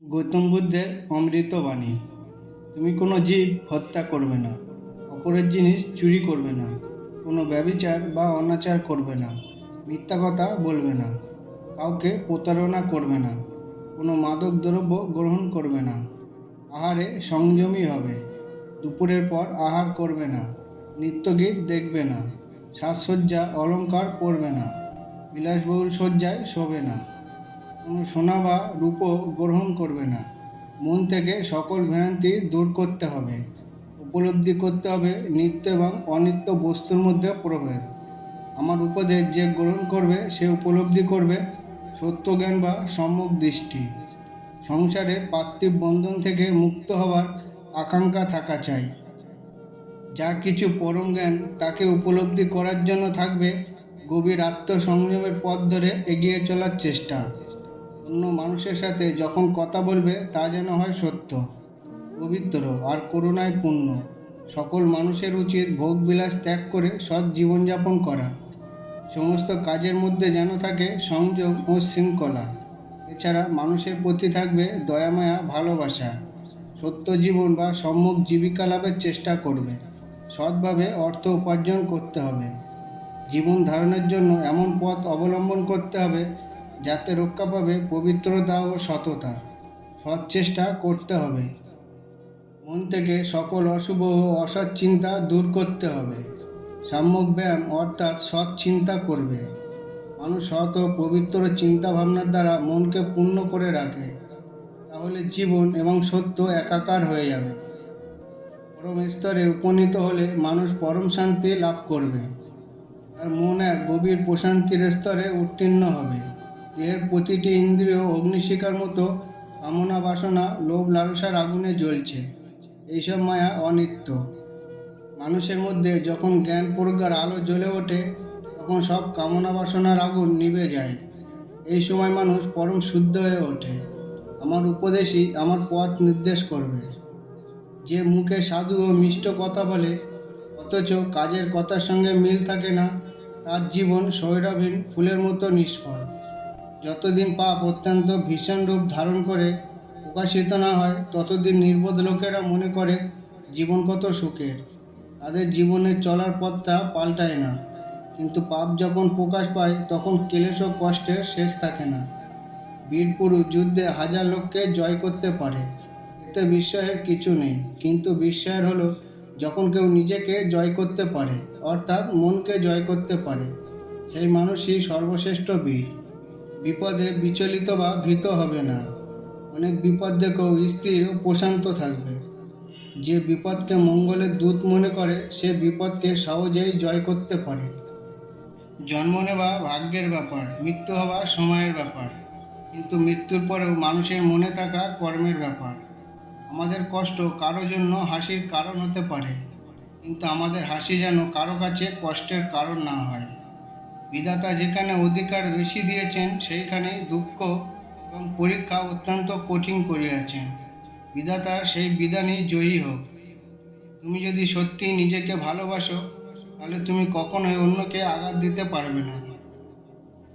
গৌতম বুদ্ধের অমৃত বাণী। তুমি কোনো জীব হত্যা করবে না, অপরের জিনিস চুরি করবে না, কোনো ব্যভিচার বা অনাচার করবে না, মিথ্যা কথা বলবে না, কাউকে প্রতারণা করবে না, কোনো মাদক দ্রব্য গ্রহণ করবে না, আহারে সংযমী হবে, দুপুরের পর আহার করবে না, নৃত্যগীত দেখবে না, সাজসজ্জা অলংকার পরবে না, বিলাসবহুল শয্যায় শোবে না, কোনো সোনা বা রূপো গ্রহণ করবে না। মন থেকে সকল ভ্রান্তি দূর করতে হবে। উপলব্ধি করতে হবে নিত্য এবং অনিত্য বস্তুর মধ্যে প্রভেদ। আমার উপদেশ যে গ্রহণ করবে সে উপলব্ধি করবে সত্য জ্ঞান বা সম্যক দৃষ্টি। সংসারের পার্থিব বন্ধন থেকে মুক্ত হওয়ার আকাঙ্ক্ষা থাকা চাই। যা কিছু পরম জ্ঞান তাকে উপলব্ধি করার জন্য থাকবে গভীর আত্মসংযমের পথ ধরে এগিয়ে চলার চেষ্টা। অন্য মানুষের সাথে যখন কথা বলবে তা যেন হয় সত্য, পবিত্র আর করুণায় পূর্ণ। সকল মানুষের উচিত ভোগবিলাস ত্যাগ করে সৎ জীবনযাপন করা। সমস্ত কাজের মধ্যে যেন থাকে সংযম ও শৃঙ্খলা। এছাড়া মানুষের প্রতি থাকবে দয়ামায়া, ভালোবাসা। সত্য জীবন বা সম্যক জীবিকা লাভের চেষ্টা করবে। সৎভাবে অর্থ উপার্জন করতে হবে। জীবন ধারণের জন্য এমন পথ অবলম্বন করতে হবে যাতে রক্ষা পাবে পবিত্রতা ও সততা। সৎ চেষ্টা করতে হবে। মন থেকে সকল অশুভ ও অসৎ চিন্তা দূর করতে হবে। সাম্যক ব্যায়াম অর্থাৎ সৎ চিন্তা করবে। মানুষ সৎ ও পবিত্র চিন্তা ভাবনার দ্বারা মনকে পূর্ণ করে রাখে। তাহলে জীবন এবং সত্য একাকার হয়ে যাবে। পরম স্তরে উপনীত হলে মানুষ পরম শান্তি লাভ করবে। তার মন এক গভীর প্রশান্তির স্তরে উত্তীর্ণ হবে। দেহের প্রতিটি ইন্দ্রিয় অগ্নিশিখার মতো কামনা বাসনা লোভ লালসার আগুনে জ্বলছে। এইসব মায়া অনিত্য। মানুষের মধ্যে যখন জ্ঞান প্রজ্ঞার আলো জ্বলে ওঠে তখন সব কামনা বাসনার আগুন নিভে যায়। এই সময় মানুষ পরম শুদ্ধ হয়ে ওঠে। আমার উপদেশই আমার পথ নির্দেশ করবে। যে মুখে সাধু ও মিষ্ট কথা বলে অথচ কাজের কথার সঙ্গে মিল থাকে না, তার জীবন সৌরভহীন ফুলের মতো নিষ্ফল। যতদিন পাপ অত্যন্ত ভীষণ রূপ ধারণ করে প্রকাশিত না হয় ততদিন নির্বোধ লোকেরা মনে করে জীবন কত সুখের। তাদের জীবনের চলার পথটা পাল্টায় না। কিন্তু পাপ যখন প্রকাশ পায় তখন ক্লেশ ও কষ্টের শেষ থাকে না। বীর পুরুষ যুদ্ধে হাজার লোককে জয় করতে পারে, এতে বিস্ময়ের কিছু নেই। কিন্তু বিস্ময়ের হলো যখন কেউ নিজেকে জয় করতে পারে, অর্থাৎ মনকে জয় করতে পারে, সেই মানুষই সর্বশ্রেষ্ঠ বীর। বিপদে বিচলিত বা ভীত হবে না। অনেক বিপদ দেখেও স্থির ও প্রশান্ত থাকবে। যে বিপদকে মঙ্গলের দূত মনে করে সে বিপদকে সহজেই জয় করতে পারে। জন্ম নেওয়া ভাগ্যের ব্যাপার, মৃত্যু হওয়া সময়ের ব্যাপার, কিন্তু মৃত্যুর পরেও মানুষের মনে থাকা কর্মের ব্যাপার। আমাদের কষ্ট কারো জন্য হাসির কারণ হতে পারে, কিন্তু আমাদের হাসি যেন কারো কাছে কষ্টের কারণ না হয়। বিধাতা যেখানে অধিকার বেশি দিয়েছেন সেইখানেই দুঃখ এবং পরীক্ষা অত্যন্ত কঠিন করিয়াছেন। বিধাতার সেই বিধানই জয়ী হোক। তুমি যদি সত্যিই নিজেকে ভালোবাসো তাহলে তুমি কখনোই অন্যকে আঘাত দিতে পারবে না।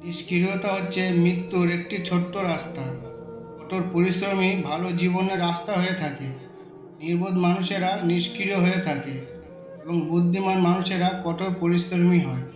নিষ্ক্রিয়তা হচ্ছে মৃত্যুর একটি ছোট্ট রাস্তা। কঠোর পরিশ্রমই ভালো জীবনের রাস্তা হয়ে থাকে। নির্বোধ মানুষেরা নিষ্ক্রিয় হয়ে থাকে এবং বুদ্ধিমান মানুষেরা কঠোর পরিশ্রমী হয়।